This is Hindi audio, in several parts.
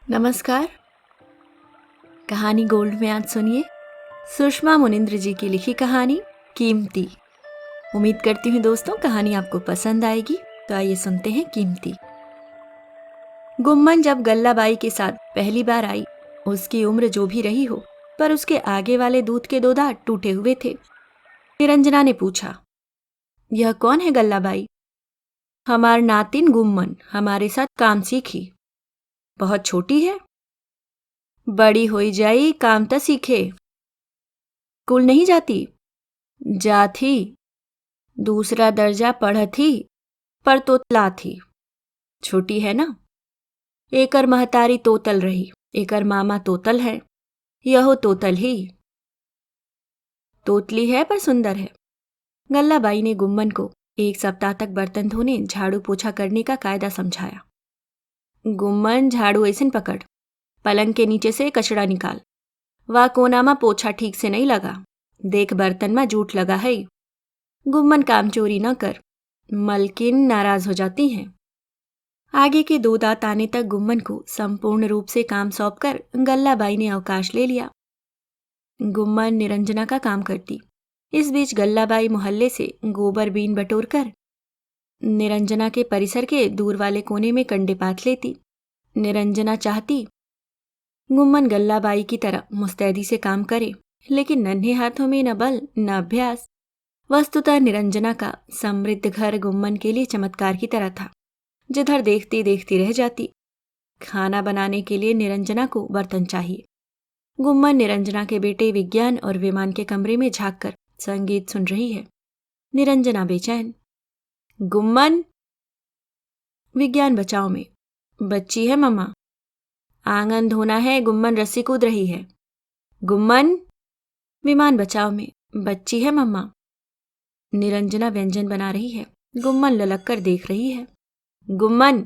नमस्कार। कहानी गोल्ड में आज सुनिए सुषमा मुनिंद्र जी की लिखी कहानी कीमती। उम्मीद करती हूँ दोस्तों कहानी आपको पसंद आएगी। तो आइए सुनते हैं कीमती। गुम्मन जब गल्लाबाई के साथ पहली बार आई, उसकी उम्र जो भी रही हो, पर उसके आगे वाले दूध के 2 दांत टूटे हुए थे। निरंजना ने पूछा, यह कौन है गल्लाबाई? हमार नातिन गुम्मन हमारे साथ काम सीखी। बहुत छोटी है? बड़ी होई जाई काम त सीखे। स्कूल नहीं जाती? जा थी, दूसरा दर्जा पढ़ थी, पर तोतला थी। छोटी है ना? एकर महतारी तोतल रही, एकर मामा तोतल है, यहो तोतल ही। तोतली है पर सुंदर है। गल्लाबाई ने गुम्मन को 1 सप्ताह तक बर्तन धोने, झाड़ू पोछा करने का कायदा समझाया। गुम्मन झाड़ू ऐसन पकड़, पलंग के नीचे से कचड़ा निकाल। वह कोना में पोछा ठीक से नहीं लगा, देख बर्तन में जूठ लगा है। गुम्मन काम चोरी न कर, मलकिन नाराज हो जाती हैं। आगे के 2 दांत आने तक गुम्मन को संपूर्ण रूप से काम सौंपकर गल्लाबाई ने अवकाश ले लिया। गुम्मन निरंजना का काम करती। इस बीच गल्लाबाई मोहल्ले से गोबर बीन बटोरकर निरंजना के परिसर के दूर वाले कोने में कंडे पात लेती। निरंजना चाहती गुम्मन गल्लाबाई की तरह मुस्तैदी से काम करे, लेकिन नन्हे हाथों में न बल न अभ्यास। वस्तुतः निरंजना का समृद्ध घर गुम्मन के लिए चमत्कार की तरह था, जिधर देखती देखती रह जाती। खाना बनाने के लिए निरंजना को बर्तन चाहिए। गुम्मन निरंजना के बेटे विज्ञान और विमान के कमरे में झांक कर संगीत सुन रही है। निरंजना बेचैन। गुम्मन! विज्ञान बचाव में, बच्ची है मम्मा। आंगन धोना है, गुम्मन रस्सी कूद रही है। गुम्मन! विमान बचाव में, बच्ची है मम्मा। निरंजना व्यंजन बना रही है, गुम्मन ललक कर देख रही है। गुम्मन!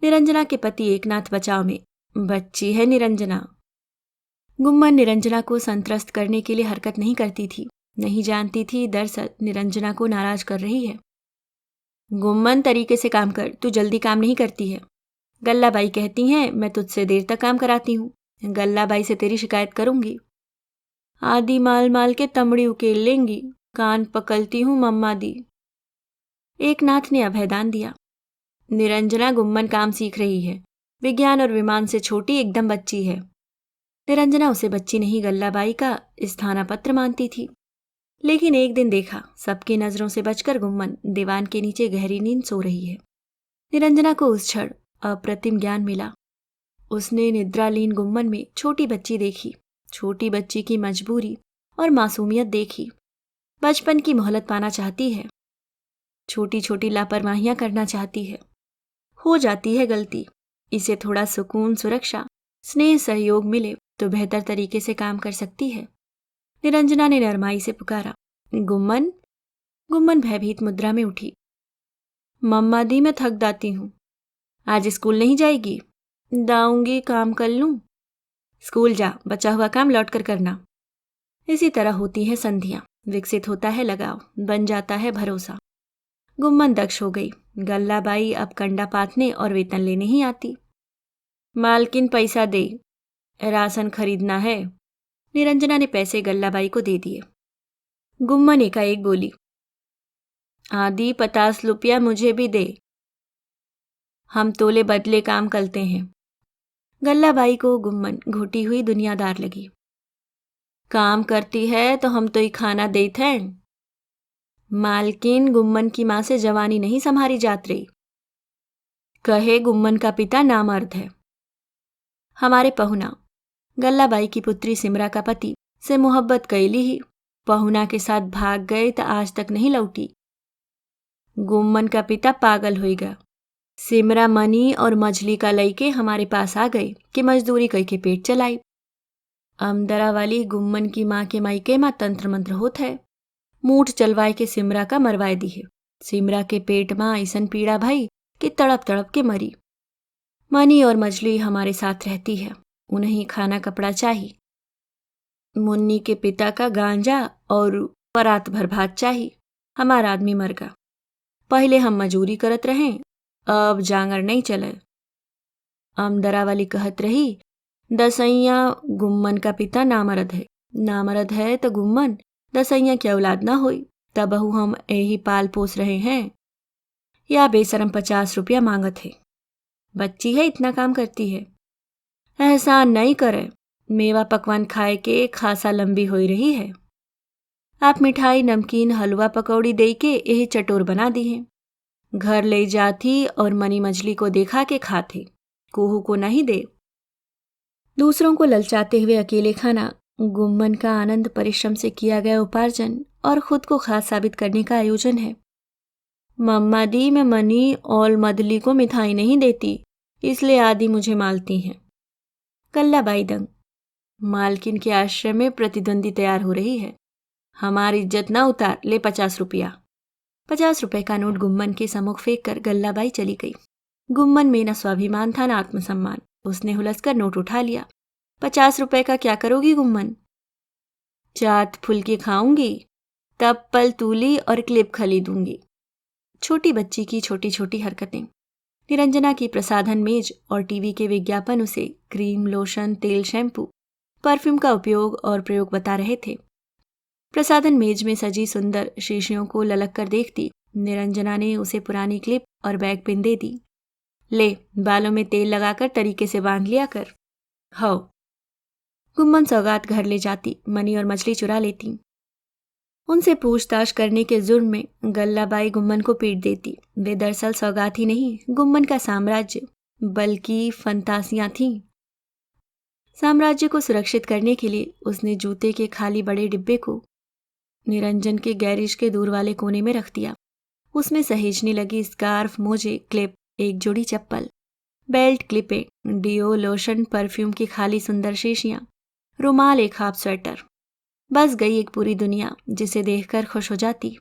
निरंजना के पति एकनाथ बचाव में, बच्ची है निरंजना। गुम्मन निरंजना को संत्रस्त करने के लिए हरकत नहीं करती थी, नहीं जानती थी दरअसल निरंजना को नाराज कर रही है। गुम्मन तरीके से काम कर, तू जल्दी काम नहीं करती है। गल्लाबाई कहती हैं मैं तुझसे देर तक काम कराती हूँ, गल्लाबाई से तेरी शिकायत करूंगी। आदि माल माल के तमड़ी उकेल लेंगी, कान पकलती हूँ मम्मा दी। एकनाथ ने अभयदान दिया। निरंजना गुम्मन काम सीख रही है, विज्ञान और विमान से छोटी एकदम बच्ची है। निरंजना उसे बच्ची नहीं गल्लाबाई का स्थानापत्र मानती थी। लेकिन एक दिन देखा सबकी नजरों से बचकर गुम्मन दीवान के नीचे गहरी नींद सो रही है। निरंजना को उस क्षण अप्रतिम ज्ञान मिला। उसने निद्रालीन गुम्मन में छोटी बच्ची देखी, छोटी बच्ची की मजबूरी और मासूमियत देखी। बचपन की मोहलत पाना चाहती है, छोटी छोटी लापरवाहियां करना चाहती है। हो जाती है गलती, इसे थोड़ा सुकून, सुरक्षा, स्नेह, सहयोग मिले तो बेहतर तरीके से काम कर सकती है। निरंजना ने नरमाई से पुकारा, गुम्मन। गुम्मन भयभीत मुद्रा में उठी। मम्मा दी मैं थक जाती हूँ। आज स्कूल नहीं जाएगी? दाऊंगी, काम कर लूं। स्कूल जा, बचा हुआ काम लौट कर करना। इसी तरह होती है संधियां, विकसित होता है लगाव, बन जाता है भरोसा। गुम्मन दक्ष हो गई। गल्लाबाई अब कंडा पाथने और वेतन लेने ही आती। मालकिन पैसा दे, राशन खरीदना है। निरंजना ने पैसे गल्लाबाई को दे दिए। गुम्मन एकाएक बोली, आदि 50 रुपया मुझे भी दे, हम तोले बदले काम करते हैं। गल्लाबाई को गुम्मन घुटी हुई दुनियादार लगी। काम करती है तो हम तो ही खाना देते हैं। मालकिन गुम्मन की मां से जवानी नहीं संभारी जात रही, कहे गुम्मन का पिता नामर्द है। हमारे पहुना गल्लाबाई की पुत्री सिमरा का पति से मोहब्बत कैली ही, पहुना के साथ भाग गए तो आज तक नहीं लौटी। गुम्मन का पिता पागल होएगा। सिमरा मनी और मछली का लईके हमारे पास आ गए कि मजदूरी कई के पेट चलाई। अमदरा वाली गुम्मन की माँ के मायके माँ तंत्र मंत्र होत है, मूठ चलवाए के सिमरा का मरवाए दी है। सिमरा के पेट माँ ऐसन पीड़ा भाई कि तड़प तड़प के मरी। मनी और मछली हमारे साथ रहती है, उन्हें खाना कपड़ा चाहिए। मुन्नी के पिता का गांजा और परात भर भात चाहिए। हमारा आदमी मर गया। पहले हम मजूरी करत रहें, अब जांगर नहीं चले। अमदरा वाली कहत रही, दसैया गुम्मन का पिता नामर्द है, नामर्द है तो गुम्मन दसैया की औलाद ना होई, तबहु हम यही पाल पोस रहे हैं। या बेशरम 50 रुपया मांगत है। बच्ची है इतना काम करती है। एहसान नहीं करे, मेवा पकवान खाए के खासा लंबी हो रही है। आप मिठाई नमकीन हलवा पकौड़ी दे के यही चटोर बना दी हैं। घर ले जाती और मनी मछली को देखा के खाते, कोहू को नहीं दे। दूसरों को ललचाते हुए अकेले खाना गुम्मन का आनंद परिश्रम से किया गया उपार्जन और खुद को खास साबित करने का आयोजन है। मम्मा दी मैं मनी और मदली को मिठाई नहीं देती, इसलिए आदि मुझे मालती हैं। कल्लाबाई दंग। मालकिन के आश्रय में प्रतिद्वंदी तैयार हो रही है। हमारी इज्जत ना उतार, ले 50 रुपया। 50 रुपए का नोट गुम्मन के सम्मुख फेंक कर गल्लाबाई चली गई। गुम्मन में न स्वाभिमान था न आत्मसम्मान। उसने हुलसकर नोट उठा लिया। 50 रुपए का क्या करोगी गुम्मन? चाट फुल्की खाऊंगी, तब पल तूली और क्लिप खरीदूंगी। छोटी बच्ची की छोटी छोटी हरकतें। निरंजना की प्रसाधन मेज और टीवी के विज्ञापन उसे क्रीम, लोशन, तेल, शैम्पू, परफ्यूम का उपयोग और प्रयोग बता रहे थे। प्रसाधन मेज में सजी सुंदर शीशियों को ललक कर देखती निरंजना ने उसे पुरानी क्लिप और बैग पिन दे दी। ले, बालों में तेल लगाकर तरीके से बांध लिया कर। हो। गुम्मन सौगात घर ले जाती, मनी और मछली चुरा लेती। उनसे पूछताछ करने के जुर्म में गल्लाबाई गुम्मन को पीट देती। वे दरअसल सौगात ही नहीं, गुम्मन का साम्राज्य बल्कि फंतासियां थीं। साम्राज्य को सुरक्षित करने के लिए उसने जूते के खाली बड़े डिब्बे को निरंजन के गैरेज के दूर वाले कोने में रख दिया। उसमें सहेजने लगी स्कार्फ, मोजे, क्लिप, एक जोड़ी चप्पल, बेल्ट, क्लिपें, डियो, लोशन, परफ्यूम की खाली सुंदर शीशियां, रुमाल, एक हाफ स्वेटर। बस गई एक पूरी दुनिया जिसे देखकर खुश हो जाती।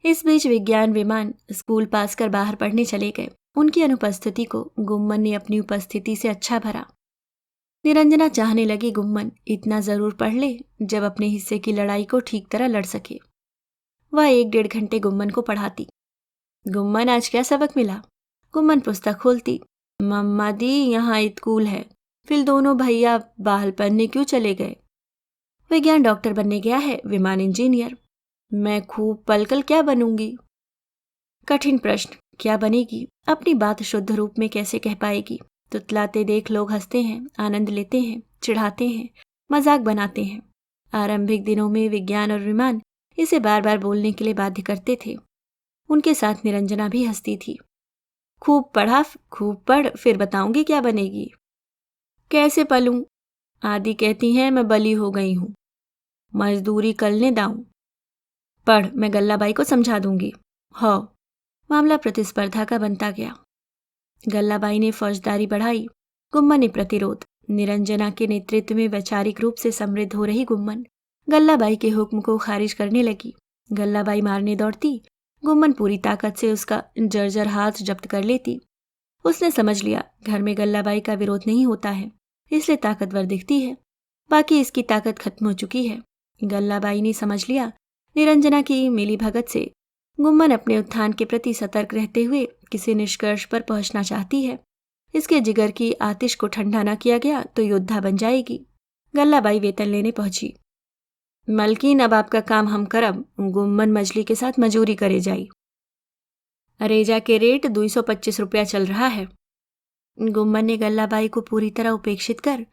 इस बीच विज्ञान विमान स्कूल पास कर बाहर पढ़ने चले गए। उनकी अनुपस्थिति को गुम्मन ने अपनी उपस्थिति से अच्छा भरा। निरंजना चाहने लगी गुम्मन इतना जरूर पढ़ ले जब अपने हिस्से की लड़ाई को ठीक तरह लड़ सके। वह 1-1.5 घंटे गुम्मन को पढ़ाती। गुम्मन आज क्या सबक मिला? गुम्मन पुस्तक खोलती। मम्मा दी यहाँ स्कूल है, फिर दोनों भैया बाहर पढ़ने क्यों चले गए? विज्ञान डॉक्टर बनने गया है, विमान इंजीनियर। मैं खूब पलकल क्या बनूंगी? कठिन प्रश्न। क्या बनेगी? अपनी बात शुद्ध रूप में कैसे कह पाएगी? तुतलाते देख लोग हंसते हैं, आनंद लेते हैं, चिढ़ाते हैं, मजाक बनाते हैं। आरंभिक दिनों में विज्ञान और विमान इसे बार बार बोलने के लिए बाध्य करते थे। उनके साथ निरंजना भी हंसती थी। खूब पढ़ा, खूब पढ़, फिर बताऊंगी क्या बनेगी। कैसे पलूं? आदि कहती हैं मैं बली हो गई हूं, मजदूरी करने दाऊं। पढ़, मैं गल्लाबाई को समझा दूंगी। हो। मामला प्रतिस्पर्धा का बनता गया। गल्लाबाई ने फौजदारी बढ़ाई, गुम्मन ने प्रतिरोध। निरंजना के नेतृत्व में वैचारिक रूप से समृद्ध हो रही गुम्मन गल्लाबाई के हुक्म को खारिज करने लगी। गल्लाबाई मारने दौड़ती, गुम्मन पूरी ताकत से उसका जर्जर हाथ जब्त कर लेती। उसने समझ लिया घर में गल्लाबाई का विरोध नहीं होता है, इसलिए ताकतवर दिखती है, बाकी इसकी ताकत खत्म हो चुकी है। गल्लाबाई ने समझ लिया निरंजना की मिलीभगत से गुम्मन अपने उत्थान के प्रति सतर्क रहते हुए किसी निष्कर्ष पर पहुंचना चाहती है। इसके जिगर की आतिश को ठंडा न किया गया तो योद्धा बन जाएगी। गल्लाबाई वेतन लेने पहुंची। मलकिन, अब आपका काम हम करब। गुम्मन मछली के साथ मजूरी करे जाई। अरेजा के रेट 225 रुपया चल रहा है। गुम्मन ने गल्लाबाई को पूरी तरह उपेक्षित कर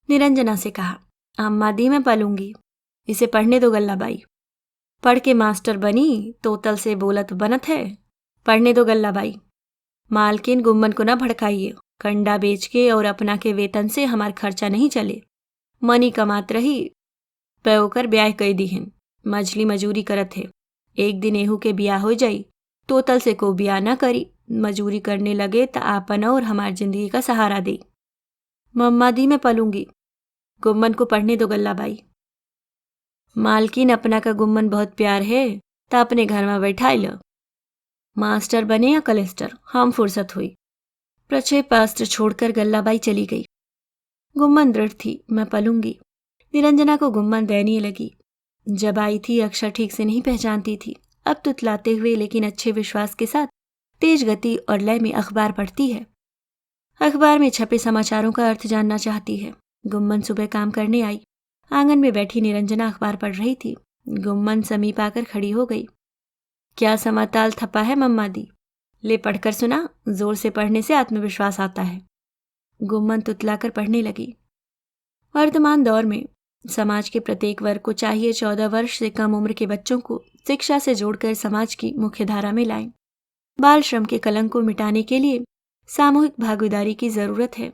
निरंजना से कहा, अम्मा दी मैं पलूंगी, इसे पढ़ने दो गल्लाबाई। पढ़ के मास्टर बनी, तोतल से बोलत बनत है। पढ़ने दो गल्लाबाई। मालकिन, गुम्मन को न भड़काइए, कंडा बेच के और अपना के वेतन से हमार खर्चा नहीं चले। मनी कमात रही, पैओकर ब्याह कई दीहन, मछली मजूरी करत है। एक दिन एहू के ब्याह हो जाई, तोतल से को ब्याह न करी, मजूरी करने लगे त आपन और हमार जिंदगी का सहारा दे। मम्मा दी मैं पलूंगी। गुम्मन को पढ़ने दो गल्लाबाई। मालकिन, अपना का गुम्मन बहुत प्यार है, त अपने घर में बैठाई लो। मास्टर बने या कलेस्टर, हम फुर्सत हुई। प्रक्षेपास्त्र छोड़कर गल्लाबाई चली गई। गुम्मन दृढ़ थी, मैं पलूंगी। निरंजना को गुम्मन दयनीय लगी। जब आई थी अक्षर ठीक से नहीं पहचानती थी, अब तुतलाते हुए लेकिन अच्छे विश्वास के साथ तेज गति और लय में अखबार पढ़ती है। अखबार में छपे समाचारों का अर्थ जानना चाहती है। गुम्मन सुबह काम करने आई। आंगन में बैठी निरंजना अखबार पढ़ रही थी। गुम्मन समीप आकर खड़ी हो गई। क्या समाताल थप्पा है मम्मा दी? ले पढ़कर सुना, जोर से पढ़ने से आत्मविश्वास आता है। गुम्मन तुतलाकर पढ़ने लगी। वर्तमान दौर में समाज के प्रत्येक वर्ग को चाहिए 14 वर्ष से कम उम्र के बच्चों को शिक्षा से जोड़कर समाज की मुख्य धारा में लाएं। बाल श्रम के कलंक को मिटाने के लिए सामूहिक भागीदारी की जरूरत है।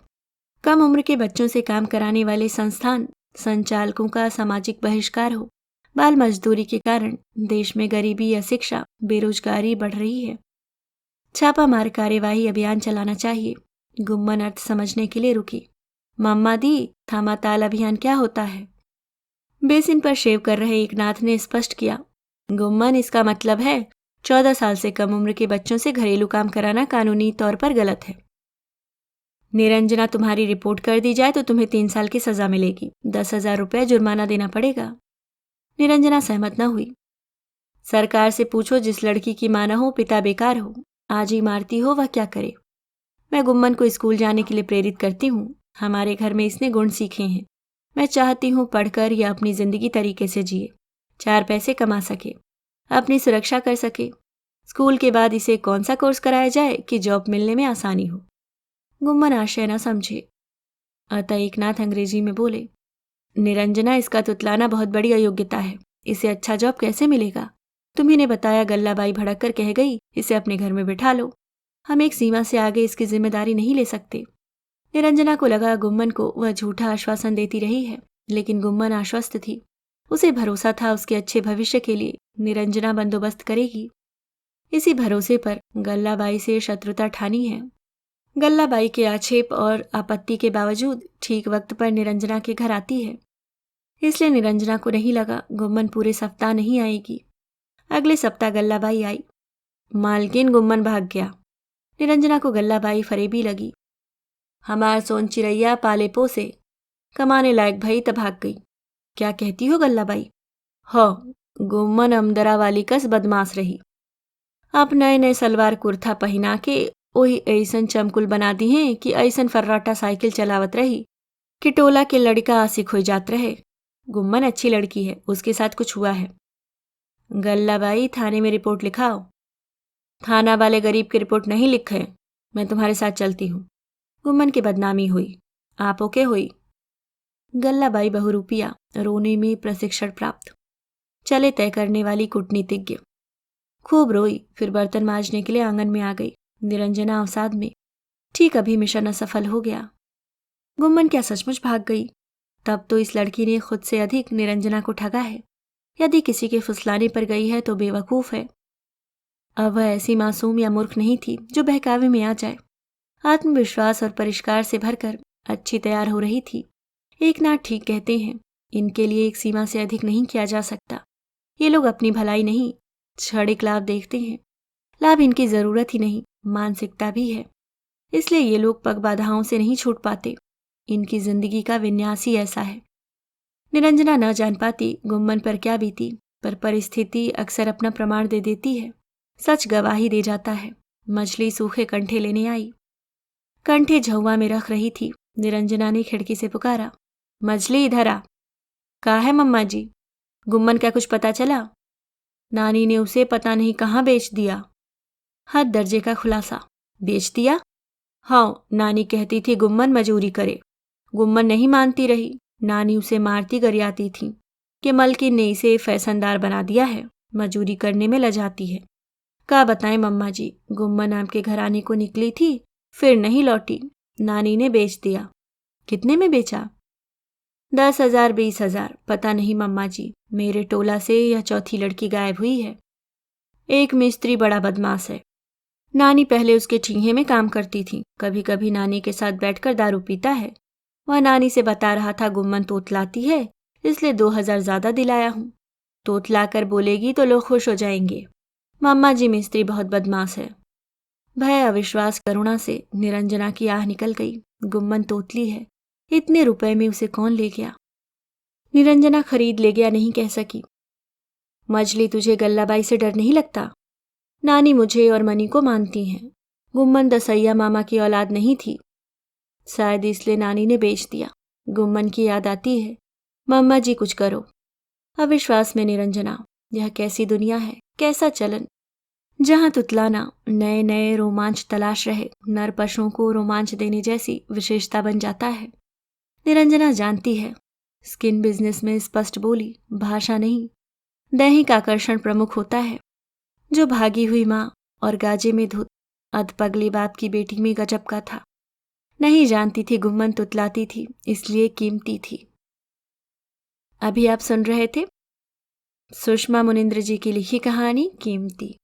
कम उम्र के बच्चों से काम कराने वाले संस्थान संचालकों का सामाजिक बहिष्कार हो। बाल मजदूरी के कारण देश में गरीबी, अशिक्षा, बेरोजगारी बढ़ रही है। छापामार कार्यवाही अभियान चलाना चाहिए। गुम्मन अर्थ समझने के लिए रुकी। मम्मा दी, थामाताल अभियान क्या होता है? बेसिन पर शेव कर रहे एक नाथ ने स्पष्ट किया। गुम्मन, इसका मतलब है 14 साल से कम उम्र के बच्चों से घरेलू काम कराना कानूनी तौर पर गलत है। निरंजना, तुम्हारी रिपोर्ट कर दी जाए तो तुम्हें 3 साल की सजा मिलेगी। 10,000 रुपये जुर्माना देना पड़ेगा। निरंजना सहमत न हुई। सरकार से पूछो, जिस लड़की की मां न हो, पिता बेकार हो, आज ही मारती हो, वह क्या करे? मैं गुम्मन को स्कूल जाने के लिए प्रेरित करती हूँ। हमारे घर में इसने गुण सीखे हैं। मैं चाहती हूँ पढ़कर यह अपनी जिंदगी तरीके से जिए, 4 पैसे कमा सके, अपनी सुरक्षा कर सके। स्कूल के बाद इसे कौन सा कोर्स कराया जाए कि जॉब मिलने में आसानी हो? गुम्मन आशय न समझे। अतः एकनाथ अंग्रेजी में बोले, निरंजना, इसका तुतलाना बहुत बड़ी अयोग्यता है। इसे अच्छा जॉब कैसे मिलेगा? तुम्ही ने बताया, गल्लाबाई भड़क कर कह गई, इसे अपने घर में बिठा लो। हम एक सीमा से आगे इसकी जिम्मेदारी नहीं ले सकते। निरंजना को लगा गुम्मन को वह झूठा आश्वासन देती रही है, लेकिन गुम्मन आश्वस्त थी। उसे भरोसा था उसके अच्छे भविष्य के लिए निरंजना बंदोबस्त करेगी। इसी भरोसे पर गल्लाबाई से शत्रुता ठानी है। गल्लाबाई के आक्षेप और आपत्ति के बावजूद ठीक वक्त पर निरंजना के घर आती है। इसलिए निरंजना को नहीं लगा गुम्मन पूरे सप्ताह नहीं आएगी। अगले सप्ताह गल्लाबाई आई। मालकिन, गुम्मन भाग गया। निरंजना को गल्लाबाई फरेबी लगी। हमार सोन चिरैया पाले पोसे, कमाने लायक भई त भाग गई। क्या कहती हो गल्लाबाई? हो, गुम्मन अमदरा वाली कस बदमाश रही। आप नए नए सलवार कुर्ता पहना के वही ऐसन चमकुल बना दी हैं कि ऐसन फर्राटा साइकिल चलावत रही कि टोला के लड़का आशिक हो जात रहे। गुम्मन अच्छी लड़की है, उसके साथ कुछ हुआ है। गल्लाबाई, थाने में रिपोर्ट लिखाओ। थाना वाले गरीब की रिपोर्ट नहीं लिखे, मैं तुम्हारे साथ चलती हूँ। गुम्मन की बदनामी हुई, आपो के हुई। गल्लाबाई बहुरूपिया, रोने में प्रशिक्षण प्राप्त, चले तय करने वाली कूटनीतिज्ञ। खूब रोई, फिर बर्तन मांजने के लिए आंगन में आ गई। निरंजना अवसाद में। ठीक अभी मिशन असफल हो गया। गुम्मन क्या सचमुच भाग गई? तब तो इस लड़की ने खुद से अधिक निरंजना को ठगा है। यदि किसी के फुसलाने पर गई है तो बेवकूफ है। अब वह ऐसी मासूम या मूर्ख नहीं थी जो बहकावे में आ जाए। आत्मविश्वास और परिष्कार से भरकर अच्छी तैयार हो रही थी। एकनाथ ठीक कहते हैं, इनके लिए एक सीमा से अधिक नहीं किया जा सकता। ये लोग अपनी भलाई नहीं, क्षणिक लाभ देखते हैं। लाभ इनकी जरूरत ही नहीं, मानसिकता भी है। इसलिए ये लोग पग बाधाओं से नहीं छूट पाते। इनकी जिंदगी का विन्यास ही ऐसा है। निरंजना न जान पाती गुम्मन पर क्या बीती, पर परिस्थिति अक्सर अपना प्रमाण दे देती है। सच गवाही दे जाता है। मछली सूखे कंठे लेने आई। कंठे झौवा में रख रही थी। निरंजना ने खिड़की से पुकारा, मछली इधर आ। कहा है मम्मा जी? गुम्मन का कुछ पता चला? नानी ने उसे पता नहीं कहाँ बेच दिया। हद दर्जे का खुलासा। बेच दिया? हाँ, नानी कहती थी गुम्मन मजूरी करे। गुम्मन नहीं मानती रही। नानी उसे मारती गरियाती थी कि मलकिन ने इसे फैशनदार बना दिया है, मजूरी करने में लजाती है। क्या बताएं मम्मा जी, गुम्मन आपके घर आने को निकली थी, फिर नहीं लौटी। नानी ने बेच दिया। कितने में बेचा? 10,000 20,000, पता नहीं मम्मा जी। मेरे टोला से यह चौथी लड़की गायब हुई है। एक मिस्त्री बड़ा बदमाश है। नानी पहले उसके ठींगे में काम करती थी। कभी कभी नानी के साथ बैठकर दारू पीता है। वह नानी से बता रहा था गुम्मन तोतलाती है, इसलिए 2,000 ज्यादा दिलाया हूँ। तोतलाकर बोलेगी तो लोग खुश हो जाएंगे। मम्मा जी, मिस्त्री बहुत बदमाश है। भय, अविश्वास, करुणा से निरंजना की आह निकल गई। गुम्मन तोतली है, इतने रुपए में उसे कौन ले गया? निरंजना खरीद ले गया नहीं कह सकी। मछली, तुझे गल्लाबाई से डर नहीं लगता? नानी मुझे और मनी को मानती हैं। गुम्मन दसैया मामा की औलाद नहीं थी। शायद इसलिए नानी ने बेच दिया। गुम्मन की याद आती है। मम्मा जी कुछ करो। अविश्वास में निरंजना, यह कैसी दुनिया है, कैसा चलन, जहां तुतलाना नए नए रोमांच तलाश रहे नर पशुओं को रोमांच देने जैसी विशेषता बन जाता है। निरंजना जानती है, स्किन बिजनेस में स्पष्ट बोली, भाषा नहीं, दैहिक आकर्षण प्रमुख होता है। जो भागी हुई माँ और गाजे में धुत अधपगले बाप की बेटी में गजब का था। नहीं जानती थी गुम्मन तुतलाती थी, इसलिए कीमती थी। अभी आप सुन रहे थे सुषमा मुनिंद्र जी की लिखी कहानी कीमती।